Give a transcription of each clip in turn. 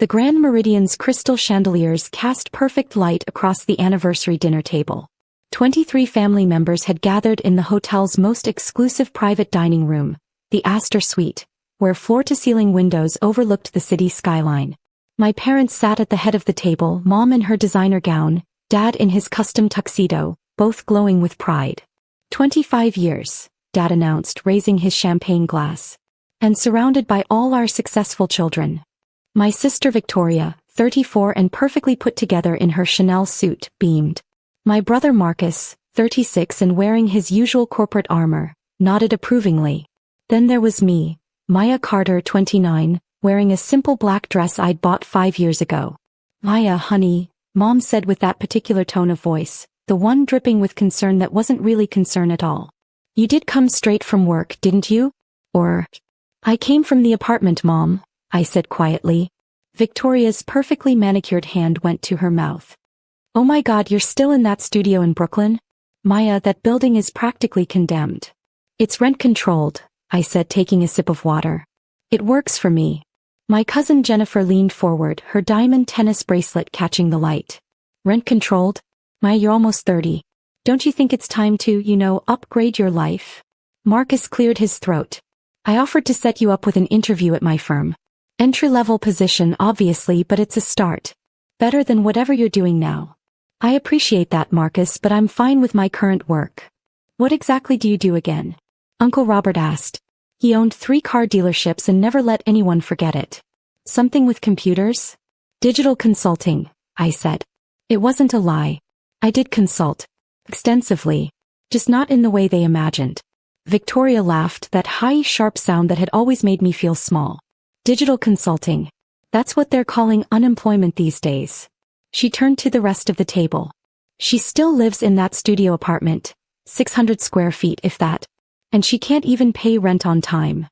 The Grand Meridian's crystal chandeliers cast perfect light across the anniversary dinner table. 23 family members had gathered in the hotel's most exclusive private dining room, the Astor Suite, where floor-to-ceiling windows overlooked the city skyline. My parents sat at the head of the table, Mom in her designer gown, Dad in his custom tuxedo, both glowing with pride. 25 years, Dad announced, raising his champagne glass. And surrounded by all our successful children. My sister Victoria, 34 and perfectly put together in her Chanel suit, beamed. My brother Marcus, 36 and wearing his usual corporate armor, nodded approvingly. Then there was me, Maya Carter, 29, wearing a simple black dress I'd bought 5 years ago. Maya, honey, Mom said with that particular tone of voice, the one dripping with concern that wasn't really concern at all. You did come straight from work, didn't you? Or... I came from the apartment, Mom, I said quietly. Victoria's perfectly manicured hand went to her mouth. Oh my God, you're still in that studio in Brooklyn? Maya, that building is practically condemned. It's rent-controlled, I said, taking a sip of water. It works for me. My cousin Jennifer leaned forward, her diamond tennis bracelet catching the light. Rent-controlled? Maya, you're almost 30. Don't you think it's time to, upgrade your life? Marcus cleared his throat. I offered to set you up with an interview at my firm. Entry-level position, obviously, but it's a start. Better than whatever you're doing now. I appreciate that, Marcus, but I'm fine with my current work. What exactly do you do again? Uncle Robert asked. He owned 3 car dealerships and never let anyone forget it. Something with computers? Digital consulting, I said. It wasn't a lie. I did consult. Extensively. Just not in the way they imagined. Victoria laughed, that high, sharp sound that had always made me feel small. Digital consulting. That's what they're calling unemployment these days. She turned to the rest of the table. She still lives in that studio apartment, 600 square feet if that. And she can't even pay rent on time.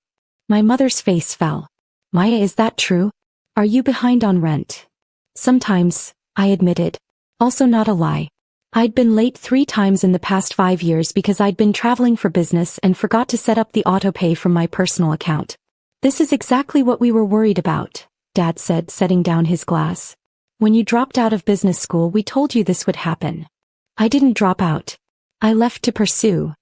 My mother's face fell. Maya, is that true? Are you behind on rent? Sometimes, I admitted. Also not a lie. I'd been late 3 times in the past 5 years because I'd been traveling for business and forgot to set up the auto-pay from my personal account. This is exactly what we were worried about, Dad said, setting down his glass. When you dropped out of business school, we told you this would happen. I didn't drop out. I left to pursue.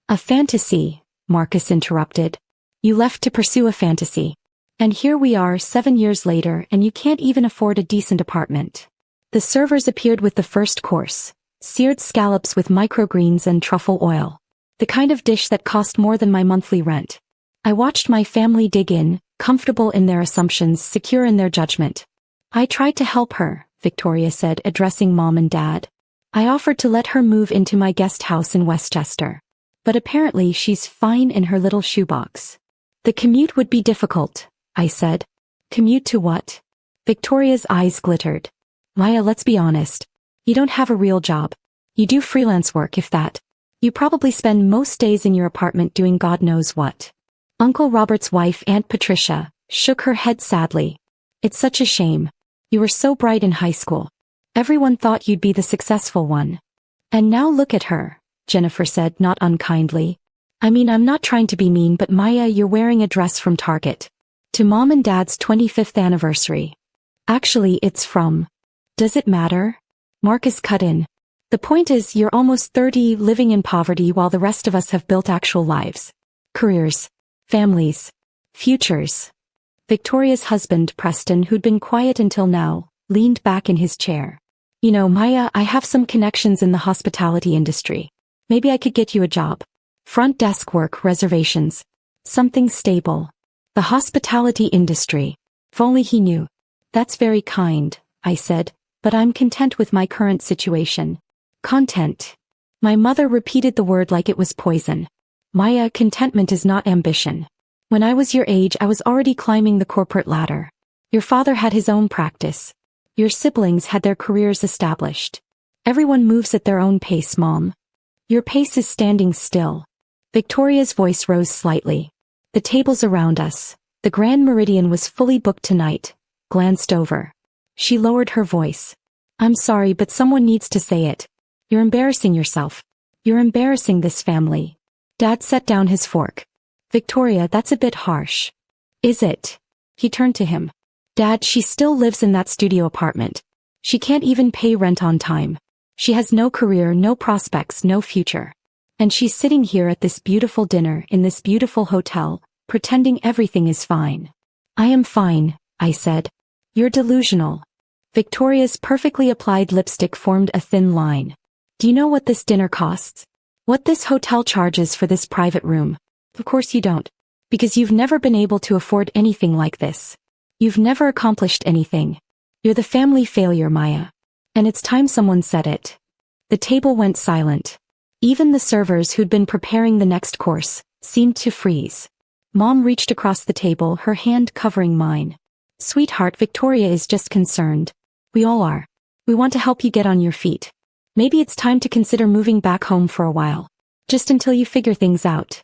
A fantasy, Marcus interrupted. You left to pursue a fantasy. And here we are 7 years later and you can't even afford a decent apartment. The servers appeared with the first course. Seared scallops with microgreens and truffle oil. The kind of dish that cost more than my monthly rent. I watched my family dig in, comfortable in their assumptions, secure in their judgment. I tried to help her, Victoria said, addressing Mom and Dad. I offered to let her move into my guest house in Westchester. But apparently she's fine in her little shoebox. The commute would be difficult, I said. Commute to what? Victoria's eyes glittered. Maya, let's be honest. You don't have a real job. You do freelance work, if that. You probably spend most days in your apartment doing God knows what. Uncle Robert's wife, Aunt Patricia, shook her head sadly. It's such a shame. You were so bright in high school. Everyone thought you'd be the successful one. And now look at her, Jennifer said, not unkindly. I mean, I'm not trying to be mean, but Maya, you're wearing a dress from Target. To Mom and Dad's 25th anniversary. Actually, it's from. Does it matter? Marcus cut in. The point is, you're almost 30, living in poverty while the rest of us have built actual lives. Careers. Families. Futures. Victoria's husband, Preston, who'd been quiet until now, leaned back in his chair. You know, Maya, I have some connections in the hospitality industry. Maybe I could get you a job. Front desk work, reservations. Something stable. The hospitality industry. If only he knew. That's very kind, I said. But I'm content with my current situation. Content. My mother repeated the word like it was poison. Maya, contentment is not ambition. When I was your age, I was already climbing the corporate ladder. Your father had his own practice. Your siblings had their careers established. Everyone moves at their own pace, Mom. Your pace is standing still. Victoria's voice rose slightly. The tables around us, the Grand Meridian was fully booked tonight, glanced over. She lowered her voice. I'm sorry, but someone needs to say it. You're embarrassing yourself. You're embarrassing this family. Dad set down his fork. Victoria, that's a bit harsh. Is it? He turned to him. Dad, she still lives in that studio apartment. She can't even pay rent on time. She has no career, no prospects, no future. And she's sitting here at this beautiful dinner in this beautiful hotel, pretending everything is fine. I am fine, I said. You're delusional. Victoria's perfectly applied lipstick formed a thin line. Do you know what this dinner costs? What this hotel charges for this private room? Of course you don't. Because you've never been able to afford anything like this. You've never accomplished anything. You're the family failure, Maya. And it's time someone said it. The table went silent. Even the servers who'd been preparing the next course seemed to freeze. Mom reached across the table, her hand covering mine. Sweetheart, Victoria is just concerned. We all are. We want to help you get on your feet. Maybe it's time to consider moving back home for a while. Just until you figure things out.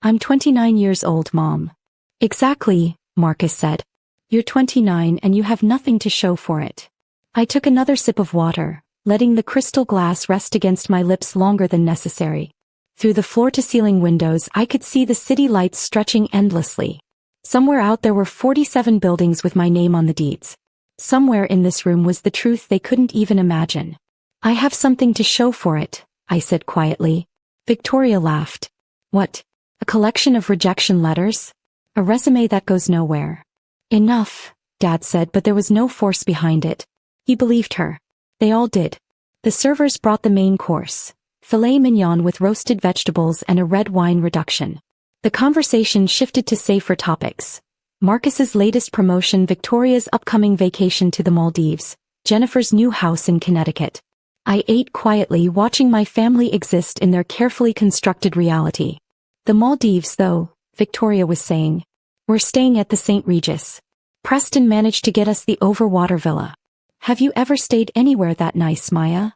I'm 29 years old, Mom. Exactly, Marcus said. You're 29 and you have nothing to show for it. I took another sip of water, letting the crystal glass rest against my lips longer than necessary. Through the floor-to-ceiling windows I could see the city lights stretching endlessly. Somewhere out there were 47 buildings with my name on the deeds. Somewhere in this room was the truth they couldn't even imagine. I have something to show for it, I said quietly. Victoria laughed. What? A collection of rejection letters? A resume that goes nowhere. Enough, Dad said, but there was no force behind it. He believed her. They all did. The servers brought the main course. Filet mignon with roasted vegetables and a red wine reduction. The conversation shifted to safer topics. Marcus's latest promotion, Victoria's upcoming vacation to the Maldives, Jennifer's new house in Connecticut. I ate quietly, watching my family exist in their carefully constructed reality. The Maldives, though, Victoria was saying. We're staying at the St. Regis. Preston managed to get us the overwater villa. Have you ever stayed anywhere that nice, Maya?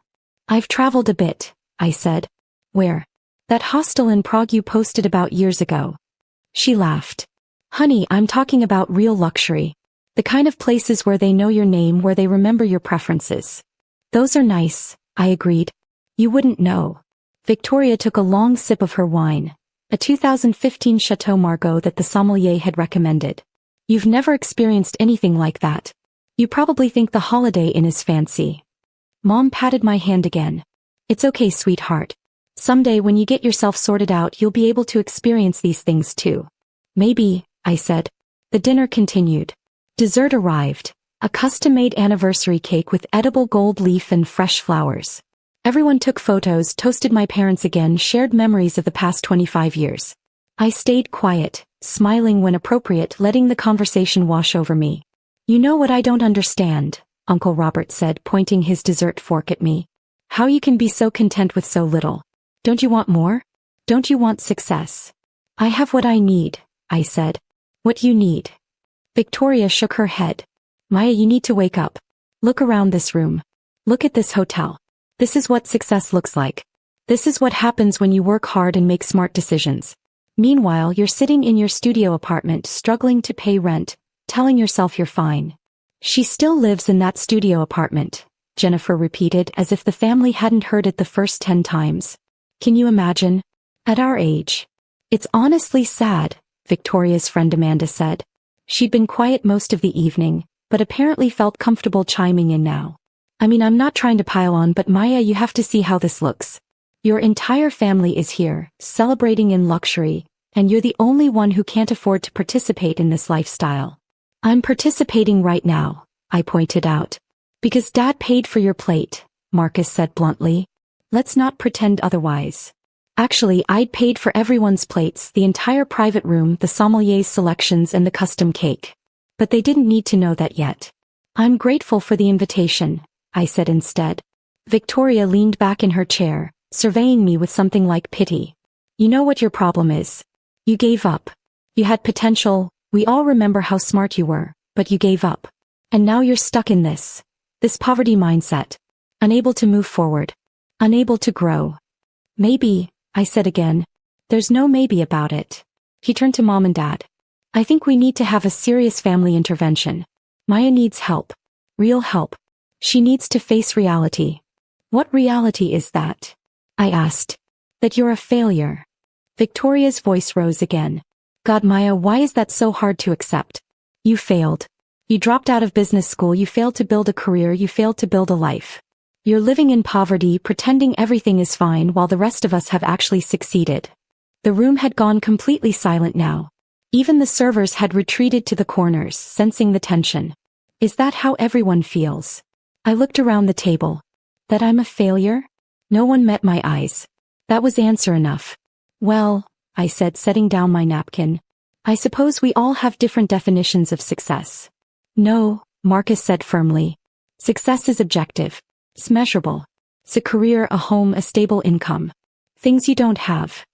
I've traveled a bit, I said. Where? That hostel in Prague you posted about years ago. She laughed. Honey, I'm talking about real luxury. The kind of places where they know your name, where they remember your preferences. Those are nice, I agreed. You wouldn't know. Victoria took a long sip of her wine. A 2015 Chateau Margaux that the sommelier had recommended. You've never experienced anything like that. You probably think the Holiday Inn is fancy. Mom patted my hand again. It's okay, sweetheart. Someday when you get yourself sorted out, you'll be able to experience these things too. Maybe, I said. The dinner continued. Dessert arrived. A custom-made anniversary cake with edible gold leaf and fresh flowers. Everyone took photos, toasted my parents again, shared memories of the past 25 years. I stayed quiet, smiling when appropriate, letting the conversation wash over me. You know what I don't understand, Uncle Robert said, pointing his dessert fork at me. How you can be so content with so little. Don't you want more? Don't you want success? I have what I need, I said. What you need? Victoria shook her head. Maya, you need to wake up. Look around this room. Look at this hotel. This is what success looks like. This is what happens when you work hard and make smart decisions. Meanwhile, you're sitting in your studio apartment, struggling to pay rent, telling yourself you're fine. She still lives in that studio apartment, Jennifer repeated as if the family hadn't heard it the first 10 times. Can you imagine? At our age. It's honestly sad, Victoria's friend Amanda said. She'd been quiet most of the evening, but apparently felt comfortable chiming in now. I mean, I'm not trying to pile on, but Maya, you have to see how this looks. Your entire family is here, celebrating in luxury, and you're the only one who can't afford to participate in this lifestyle. I'm participating right now, I pointed out. Because Dad paid for your plate, Marcus said bluntly. Let's not pretend otherwise. Actually, I'd paid for everyone's plates, the entire private room, the sommelier's selections and the custom cake. But they didn't need to know that yet. I'm grateful for the invitation, I said instead. Victoria leaned back in her chair, surveying me with something like pity. You know what your problem is? You gave up. You had potential, we all remember how smart you were, but you gave up. And now you're stuck in this poverty mindset. Unable to move forward. Unable to grow. Maybe, I said again. There's no maybe about it. He turned to Mom and Dad. I think we need to have a serious family intervention. Maya needs help. Real help. She needs to face reality. What reality is that? I asked. That you're a failure. Victoria's voice rose again. God, Maya, why is that so hard to accept? You failed. You dropped out of business school, you failed to build a career, you failed to build a life. You're living in poverty, pretending everything is fine while the rest of us have actually succeeded. The room had gone completely silent now. Even the servers had retreated to the corners, sensing the tension. Is that how everyone feels? I looked around the table. That I'm a failure? No one met my eyes. That was answer enough. Well, I said, setting down my napkin. I suppose we all have different definitions of success. No, Marcus said firmly. Success is objective. It's measurable. It's a career, a home, a stable income. Things you don't have.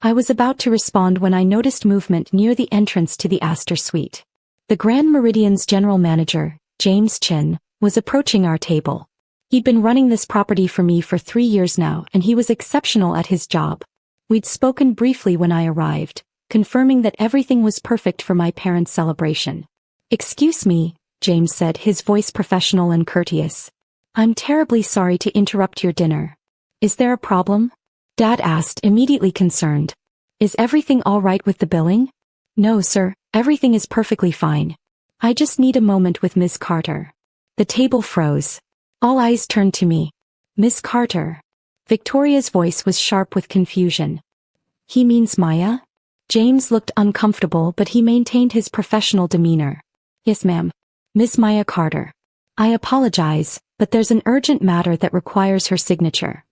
I was about to respond when I noticed movement near the entrance to the Astor Suite. The Grand Meridian's general manager, James Chin, was approaching our table. He'd been running this property for me for 3 years now, and he was exceptional at his job. We'd spoken briefly when I arrived, confirming that everything was perfect for my parents' celebration. Excuse me, James said, his voice professional and courteous. I'm terribly sorry to interrupt your dinner. Is there a problem? Dad asked, immediately concerned. Is everything all right with the billing? No, sir, everything is perfectly fine. I just need a moment with Miss Carter. The table froze. All eyes turned to me. Miss Carter. Victoria's voice was sharp with confusion. He means Maya? James looked uncomfortable, but he maintained his professional demeanor. Yes, ma'am. Miss Maya Carter. I apologize, but there's an urgent matter that requires her signature.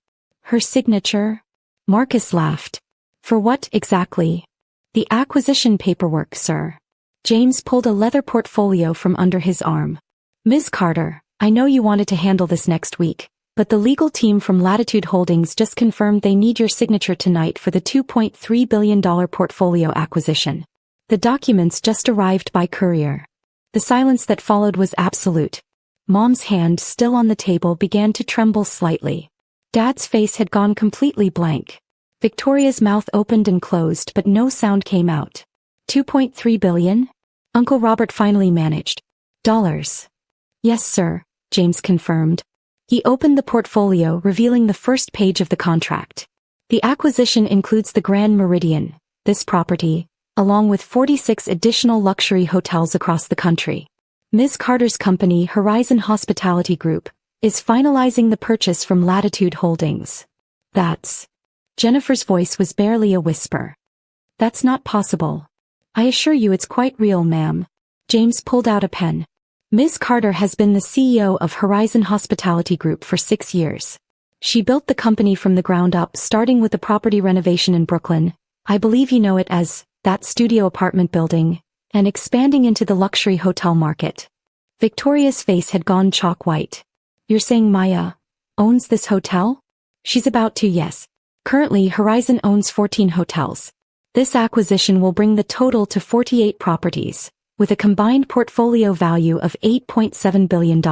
Her signature? Marcus laughed. For what exactly? The acquisition paperwork, sir. James pulled a leather portfolio from under his arm. Ms. Carter, I know you wanted to handle this next week, but the legal team from Latitude Holdings just confirmed they need your signature tonight for the $2.3 billion portfolio acquisition. The documents just arrived by courier. The silence that followed was absolute. Mom's hand, still on the table, began to tremble slightly. Dad's face had gone completely blank. Victoria's mouth opened and closed, but no sound came out. 2.3 billion? Uncle Robert finally managed. Dollars. Yes, sir, James confirmed. He opened the portfolio, revealing the first page of the contract. The acquisition includes the Grand Meridian, this property, along with 46 additional luxury hotels across the country. Ms. Carter's company, Horizon Hospitality Group, is finalizing the purchase from Latitude Holdings. That's... Jennifer's voice was barely a whisper. That's not possible. I assure you it's quite real, ma'am. James pulled out a pen. Ms. Carter has been the CEO of Horizon Hospitality Group for 6 years. She built the company from the ground up, starting with the property renovation in Brooklyn, I believe you know it as, that studio apartment building, and expanding into the luxury hotel market. Victoria's face had gone chalk white. You're saying Maya owns this hotel? She's about to, yes. Currently, Horizon owns 14 hotels. This acquisition will bring the total to 48 properties, with a combined portfolio value of $8.7 billion.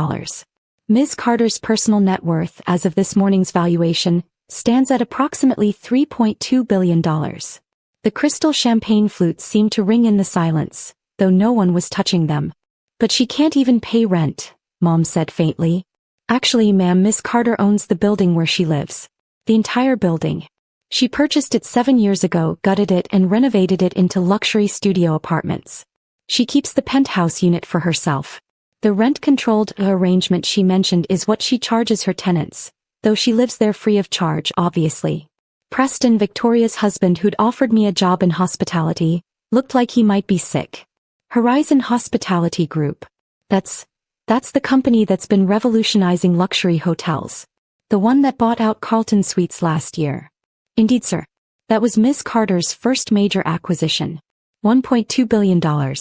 Ms. Carter's personal net worth as of this morning's valuation stands at approximately $3.2 billion. The crystal champagne flutes seemed to ring in the silence, though no one was touching them. But she can't even pay rent, Mom said faintly. Actually, ma'am, Miss Carter owns the building where she lives. The entire building. She purchased it 7 years ago, gutted it and renovated it into luxury studio apartments. She keeps the penthouse unit for herself. The rent-controlled arrangement she mentioned is what she charges her tenants, though she lives there free of charge, obviously. Preston, Victoria's husband who'd offered me a job in hospitality, looked like he might be sick. Horizon Hospitality Group. That's the company that's been revolutionizing luxury hotels. The one that bought out Carlton Suites last year. Indeed, sir. That was Miss Carter's first major acquisition. $1.2 billion.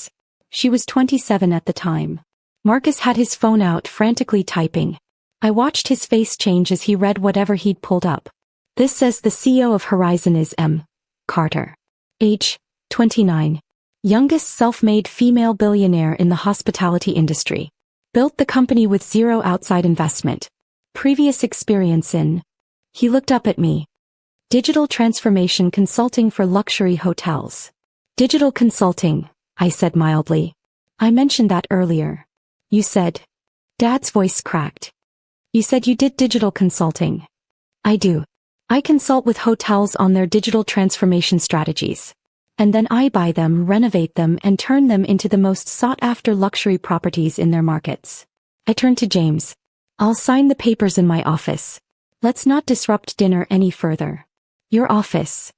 She was 27 at the time. Marcus had his phone out, frantically typing. I watched his face change as he read whatever he'd pulled up. This says the CEO of Horizon is M. Carter. Age, 29. Youngest self-made female billionaire in the hospitality industry. Built the company with zero outside investment. Previous experience in... He looked up at me. Digital transformation consulting for luxury hotels. Digital consulting, I said mildly. I mentioned that earlier. You said... Dad's voice cracked. You said you did digital consulting. I do. I consult with hotels on their digital transformation strategies. And then I buy them, renovate them, and turn them into the most sought-after luxury properties in their markets. I turned to James. I'll sign the papers in my office. Let's not disrupt dinner any further. Your office.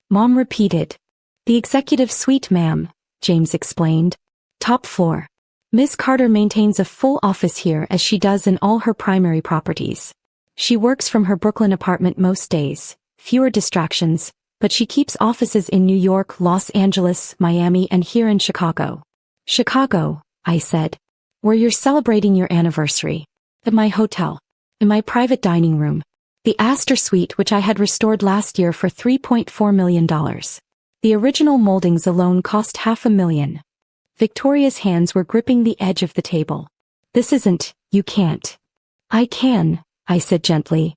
Mom repeated. The executive suite, ma'am, James explained. Top floor. Ms. Carter maintains a full office here as she does in all her primary properties. She works from her Brooklyn apartment most days, fewer distractions, but she keeps offices in New York, Los Angeles, Miami, and here in Chicago. Chicago, I said. Where you're celebrating your anniversary. At my hotel. In my private dining room. The Astor Suite, which I had restored last year for $3.4 million. The original moldings alone cost $500,000. Victoria's hands were gripping the edge of the table. This isn't, you can't. I can, I said gently.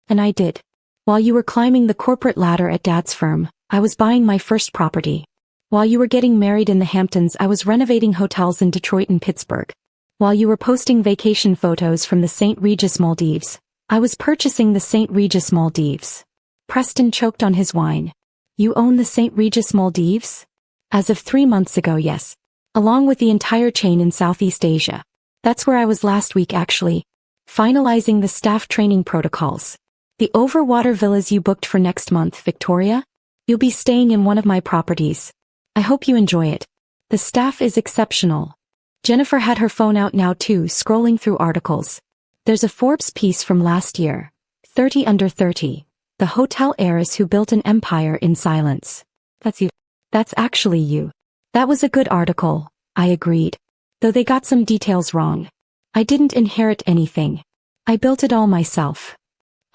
And I did. While you were climbing the corporate ladder at Dad's firm, I was buying my first property. While you were getting married in the Hamptons, I was renovating hotels in Detroit and Pittsburgh. While you were posting vacation photos from the St. Regis Maldives, I was purchasing the St. Regis Maldives. Preston choked on his wine. You own the St. Regis Maldives? As of 3 months ago, yes. Along with the entire chain in Southeast Asia. That's where I was last week actually. Finalizing the staff training protocols. The overwater villas you booked for next month, Victoria? You'll be staying in one of my properties. I hope you enjoy it. The staff is exceptional. Jennifer had her phone out now too, scrolling through articles. There's a Forbes piece from last year. 30 under 30. The hotel heiress who built an empire in silence. That's you. That's actually you. That was a good article, I agreed. Though they got some details wrong. I didn't inherit anything. I built it all myself.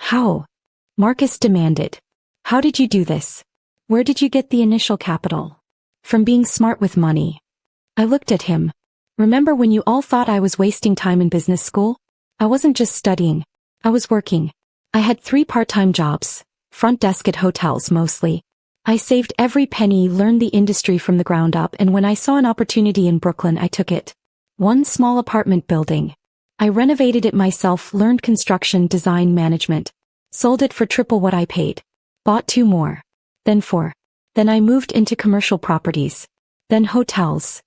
How? Marcus demanded. How did you do this? Where did you get the initial capital? From being smart with money. I looked at him. Remember when you all thought I was wasting time in business school? I wasn't just studying. I was working. I had 3 part-time jobs, front desk at hotels mostly. I saved every penny, learned the industry from the ground up, and when I saw an opportunity in Brooklyn, I took it. 1 small apartment building. I renovated it myself, learned construction, design, management. Sold it for triple what I paid. Bought 2 more. Then 4. Then I moved into commercial properties. Then hotels.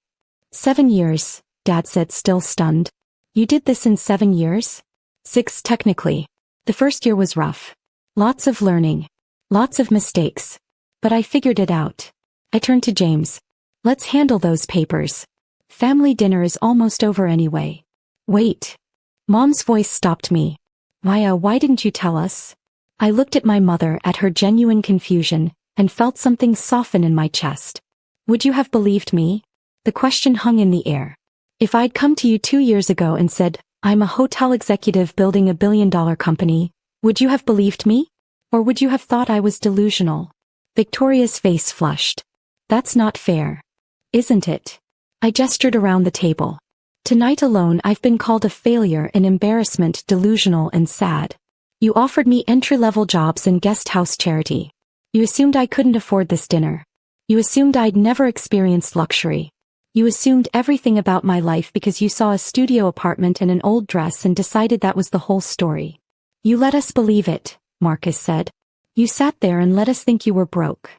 7 years, Dad said, still stunned. You did this in 7 years? 6 technically. The first year was rough. Lots of learning. Lots of mistakes. But I figured it out. I turned to James. Let's handle those papers. Family dinner is almost over anyway. Wait. Mom's voice stopped me. Maya, why didn't you tell us? I looked at my mother, at her genuine confusion, and felt something soften in my chest. Would you have believed me? The question hung in the air. If I'd come to you 2 years ago and said, I'm a hotel executive building a billion-dollar company, would you have believed me? Or would you have thought I was delusional? Victoria's face flushed. That's not fair. Isn't it? I gestured around the table. Tonight alone I've been called a failure, an embarrassment, delusional and sad. You offered me entry-level jobs in guest house charity. You assumed I couldn't afford this dinner. You assumed I'd never experienced luxury. You assumed everything about my life because you saw a studio apartment and an old dress and decided that was the whole story. You let us believe it, Marcus said. You sat there and let us think you were broke.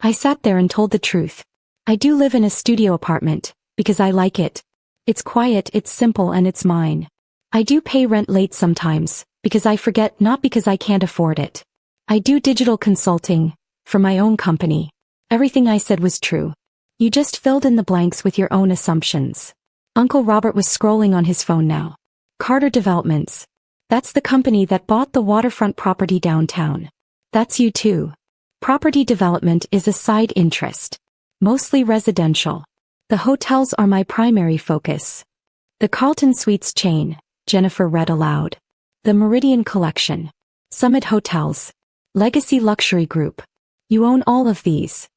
I sat there and told the truth. I do live in a studio apartment, because I like it. It's quiet, it's simple, and it's mine. I do pay rent late sometimes, because I forget, not because I can't afford it. I do digital consulting, for my own company. Everything I said was true. You just filled in the blanks with your own assumptions. Uncle Robert was scrolling on his phone now. Carter Developments. That's the company that bought the waterfront property downtown. That's you too. Property development is a side interest. Mostly residential. The hotels are my primary focus. The Carlton Suites chain, Jennifer read aloud. The Meridian Collection. Summit Hotels. Legacy Luxury Group. You own all of these.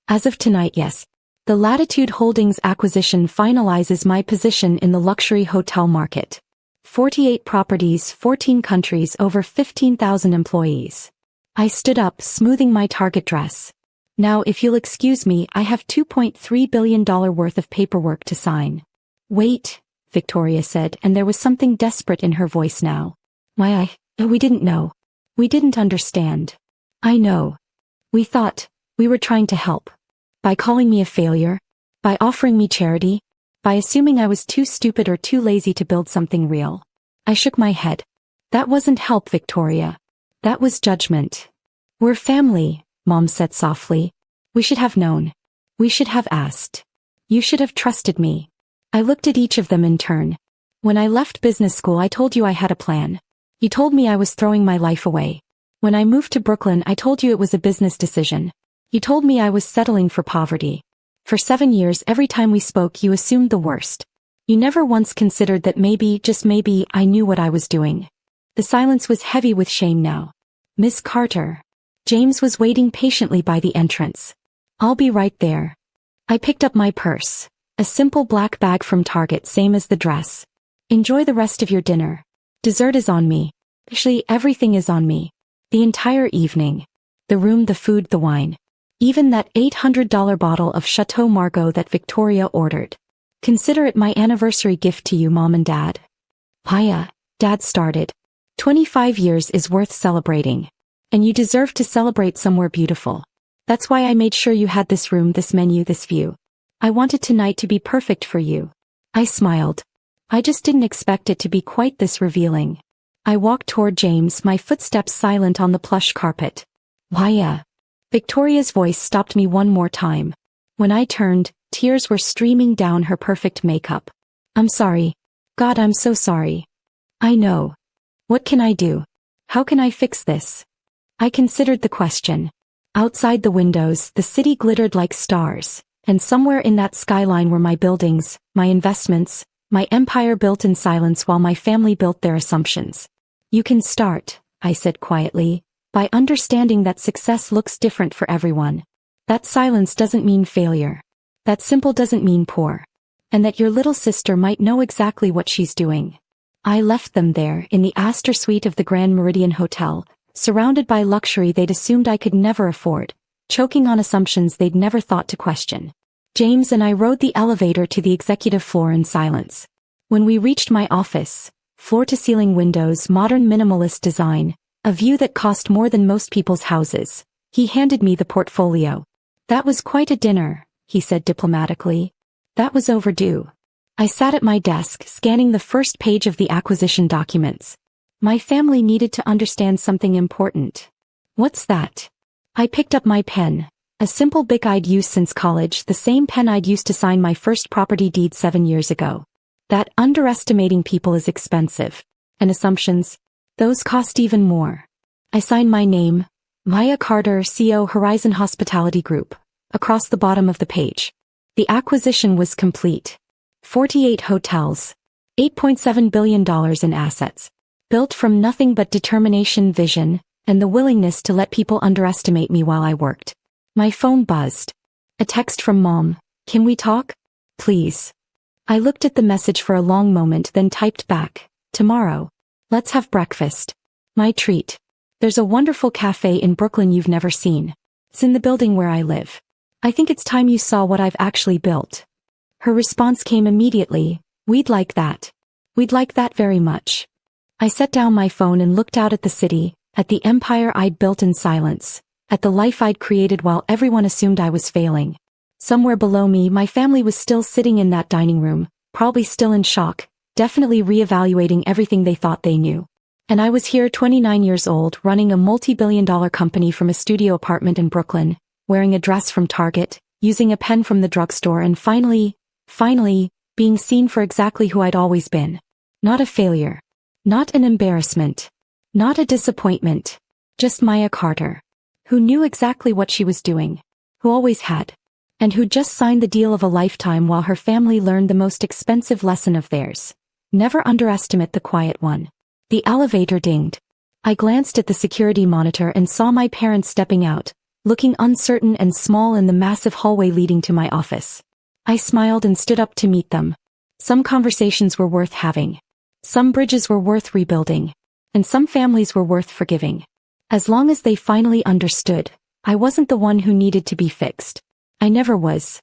As of tonight, yes. The Latitude Holdings acquisition finalizes my position in the luxury hotel market. 48 properties, 14 countries, over 15,000 employees. I stood up, smoothing my target dress. Now, if you'll excuse me, I have $2.3 billion worth of paperwork to sign. Wait, Victoria said, and there was something desperate in her voice now. We didn't know. We didn't understand. I know. We thought, we were trying to help. By calling me a failure? By offering me charity? By assuming I was too stupid or too lazy to build something real? I shook my head. That wasn't help, Victoria. That was judgment. We're family, Mom said softly. We should have known. We should have asked. You should have trusted me. I looked at each of them in turn. When I left business school, I told you I had a plan. You told me I was throwing my life away. When I moved to Brooklyn, I told you it was a business decision. You told me I was settling for poverty. For 7 years, every time we spoke, you assumed the worst. You never once considered that maybe, just maybe, I knew what I was doing. The silence was heavy with shame now. Miss Carter. James was waiting patiently by the entrance. I'll be right there. I picked up my purse. A simple black bag from Target, same as the dress. Enjoy the rest of your dinner. Dessert is on me. Actually, everything is on me. The entire evening. The room, the food, the wine. Even that $800 bottle of Chateau Margaux that Victoria ordered. Consider it my anniversary gift to you, Mom and Dad. Paya, Dad started. 25 years is worth celebrating. And you deserve to celebrate somewhere beautiful. That's why I made sure you had this room, this menu, this view. I wanted tonight to be perfect for you. I smiled. I just didn't expect it to be quite this revealing. I walked toward James, my footsteps silent on the plush carpet. Paya. Victoria's voice stopped me one more time. When I turned, tears were streaming down her perfect makeup. I'm sorry. God, I'm so sorry. I know. What can I do? How can I fix this? I considered the question. Outside the windows, the city glittered like stars, and somewhere in that skyline were my buildings, my investments, my empire built in silence while my family built their assumptions. You can start, I said quietly, by understanding that success looks different for everyone. That silence doesn't mean failure. That simple doesn't mean poor. And that your little sister might know exactly what she's doing. I left them there in the Astor Suite of the Grand Meridian Hotel, surrounded by luxury they'd assumed I could never afford, choking on assumptions they'd never thought to question. James and I rode the elevator to the executive floor in silence. When we reached my office, floor-to-ceiling windows, modern minimalist design, a view that cost more than most people's houses, he handed me the portfolio. That was quite a dinner, he said diplomatically. That was overdue. I sat at my desk, scanning the first page of the acquisition documents. My family needed to understand something important. What's that? I picked up my pen. A simple Bic I'd used since college, the same pen I'd used to sign my first property deed 7 years ago. That underestimating people is expensive. And assumptions? Those cost even more. I signed my name, Maya Carter, CEO, Horizon Hospitality Group, across the bottom of the page. The acquisition was complete. 48 hotels. $8.7 billion in assets. Built from nothing but determination, vision, and the willingness to let people underestimate me while I worked. My phone buzzed. A text from Mom. Can we talk? Please. I looked at the message for a long moment, then typed back. Tomorrow. Let's have breakfast. My treat. There's a wonderful cafe in Brooklyn you've never seen. It's in the building where I live. I think it's time you saw what I've actually built. Her response came immediately. We'd like that. We'd like that very much. I set down my phone and looked out at the city, at the empire I'd built in silence, at the life I'd created while everyone assumed I was failing. Somewhere below me, my family was still sitting in that dining room, probably still in shock, definitely reevaluating everything they thought they knew. And I was here 29 years old, running a multi-billion-dollar company from a studio apartment in Brooklyn, wearing a dress from Target, using a pen from the drugstore, and finally, being seen for exactly who I'd always been. Not a failure. Not an embarrassment. Not a disappointment. Just Maya Carter. Who knew exactly what she was doing. Who always had. And who just signed the deal of a lifetime while her family learned the most expensive lesson of theirs. Never underestimate the quiet one. The elevator dinged. I glanced at the security monitor and saw my parents stepping out, looking uncertain and small in the massive hallway leading to my office. I smiled and stood up to meet them. Some conversations were worth having. Some bridges were worth rebuilding. And some families were worth forgiving. As long as they finally understood, I wasn't the one who needed to be fixed. I never was.